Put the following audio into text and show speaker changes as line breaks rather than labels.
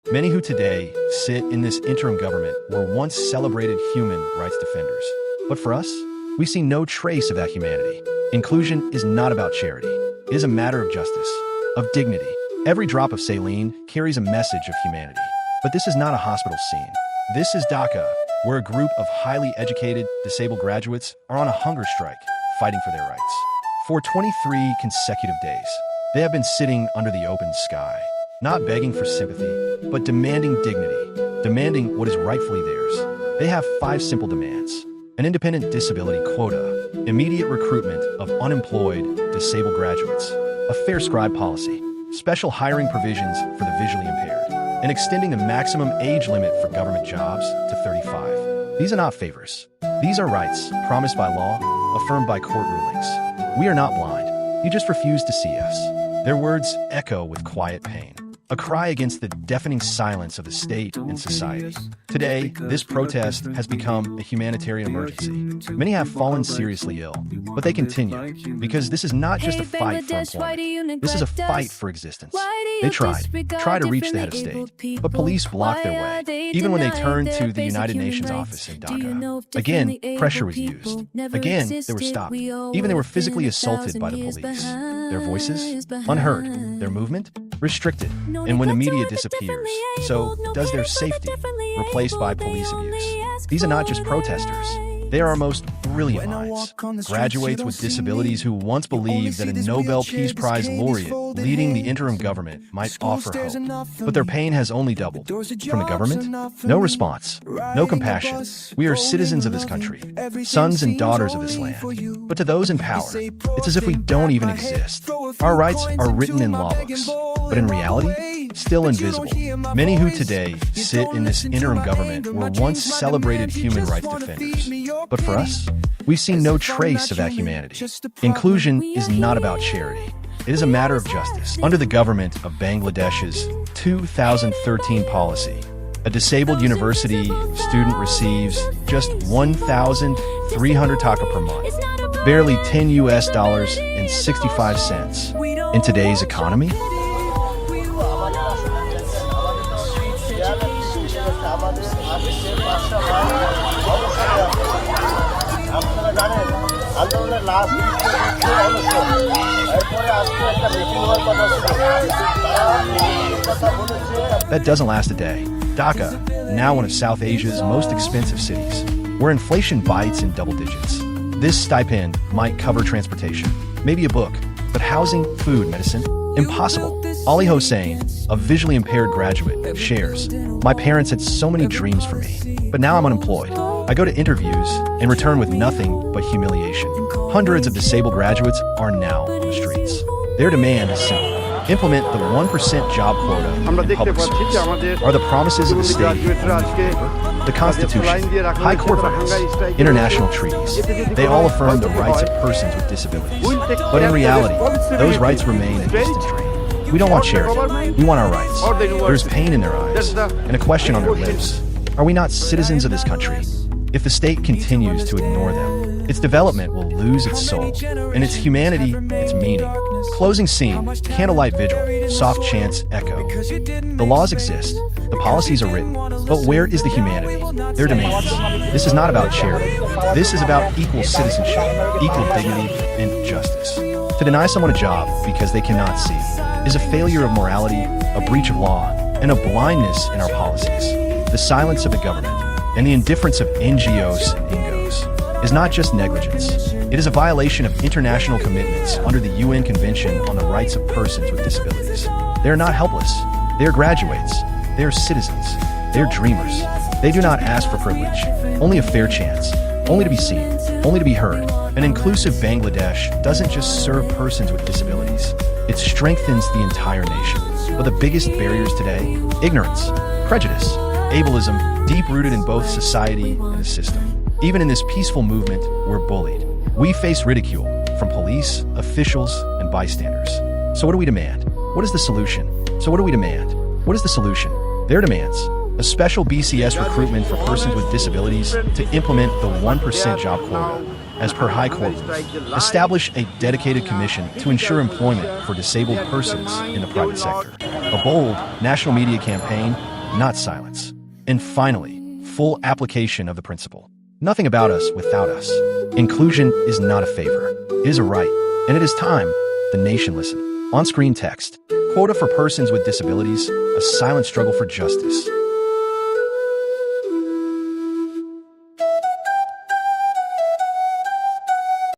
Many who today sit in this interim government were once celebrated human rights defenders. But for us, we see no trace of that humanity. Inclusion is not about charity. It is a matter of justice, of dignity. Every drop of saline carries a message of humanity. But this is not a hospital scene. This is Dhaka, where a group of highly educated, disabled graduates are on a hunger strike, fighting for their rights. For 23 consecutive days, they have been sitting under the open sky, not begging for sympathy, but demanding dignity, demanding what is rightfully theirs. They have 5 simple demands: an independent disability quota, immediate recruitment of unemployed, disabled graduates, a fair scribe policy, special hiring provisions for the visually impaired, and extending the maximum age limit for government jobs to 35. These are not favors. These are rights promised by law, affirmed by court rulings. We are not blind. You just refuse to see us. Their words echo with quiet pain, a cry against the deafening silence of the state and society. Today, this protest has become a humanitarian emergency. Many have fallen seriously ill, but they continue, because this is not just a fight for employment. This is a fight for existence. They tried to reach the head of state, but police blocked their way, even when they turned to the United Nations office in Dhaka. Again, pressure was used. Again, they were stopped. Even they were physically assaulted by the police. Their voices, unheard. Their movement, restricted. And when the media disappears, so does their safety, replaced by police abuse. These are not just protesters. They are our most brilliant minds, graduates with disabilities who once believed that a Nobel Peace Prize laureate leading the interim government might offer hope. But their pain has only doubled. From the government, no response, no compassion. We are citizens of this country, sons and daughters of this land. But to those in power, it's as if we don't even exist. Our rights are written in law books, but in reality, still invisible. Many who today sit in this interim government were once celebrated human rights defenders. But for us, we've seen no trace of that humanity. Inclusion is not about charity. It is a matter of justice. Under the government of Bangladesh's 2013 policy, a disabled university student receives just 1,300 Dhaka per month, barely $10 and 65 cents. In today's economy, that doesn't last a day. Dhaka, now one of South Asia's most expensive cities, where inflation bites in double digits. This stipend might cover transportation, maybe a book, but housing, food, medicine, impossible. Ali Hossein, a visually impaired graduate, shares, "My parents had so many dreams for me, but now I'm unemployed. I go to interviews and return with nothing but humiliation." Hundreds of disabled graduates are now on the streets. Their demand is simple: implement the 1% job quota in public schools. Are the promises of the state only paper? The Constitution, High Court verdicts, international treaties, they all affirm the rights of persons with disabilities. But in reality, those rights remain a distant dream. We don't want charity. We want our rights. There's pain in their eyes and a question on their lips. Are we not citizens of this country? If the state continues to ignore them, its development will lose its soul, and its humanity, its meaning. Closing scene, candlelight vigil, soft chants echo. The laws exist, the policies are written, but where is the humanity? Their demands. This is not about charity. This is about equal citizenship, equal dignity, and justice. To deny someone a job because they cannot see is a failure of morality, a breach of law, and a blindness in our policies. The silence of the government and the indifference of NGOs and INGOs is not just negligence. It is a violation of international commitments under the UN Convention on the Rights of Persons with Disabilities. They are not helpless. They are graduates. They are citizens. They are dreamers. They do not ask for privilege, only a fair chance, only to be seen, only to be heard. An inclusive Bangladesh doesn't just serve persons with disabilities. It strengthens the entire nation. But the biggest barriers today: ignorance, prejudice, ableism, deep-rooted in both society and the system. Even in this peaceful movement, we're bullied. We face ridicule from police, officials, and bystanders. So what do we demand? What is the solution? So what do we demand? What is the solution? Their demands: a special BCS recruitment for persons with disabilities to implement the 1% job quota, as per High Court rules. Establish a dedicated commission to ensure employment for disabled persons in the private sector. A bold national media campaign not silence. And finally, full application of the principle. Nothing about us without us. Inclusion is not a favor. It is a right. And it is time the nation listen. On-screen text. Quota for persons with disabilities, a silent struggle for justice.